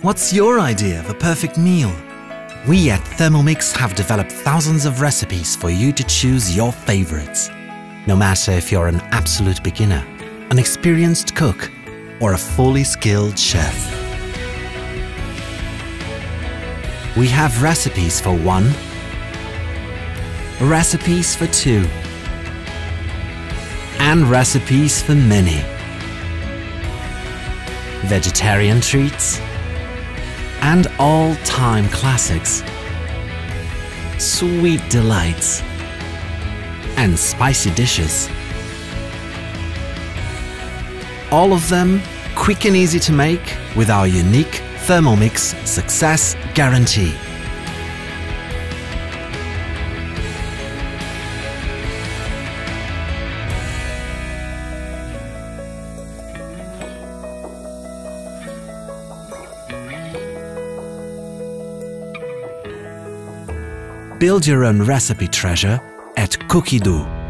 What's your idea of a perfect meal? We at Thermomix have developed thousands of recipes for you to choose your favorites. No matter if you're an absolute beginner, an experienced cook, or a fully skilled chef. We have recipes for one, recipes for two, and recipes for many. Vegetarian treats and all-time classics, sweet delights, and spicy dishes. All of them quick and easy to make with our unique Thermomix success guarantee. Build your own recipe treasure at Cookidoo.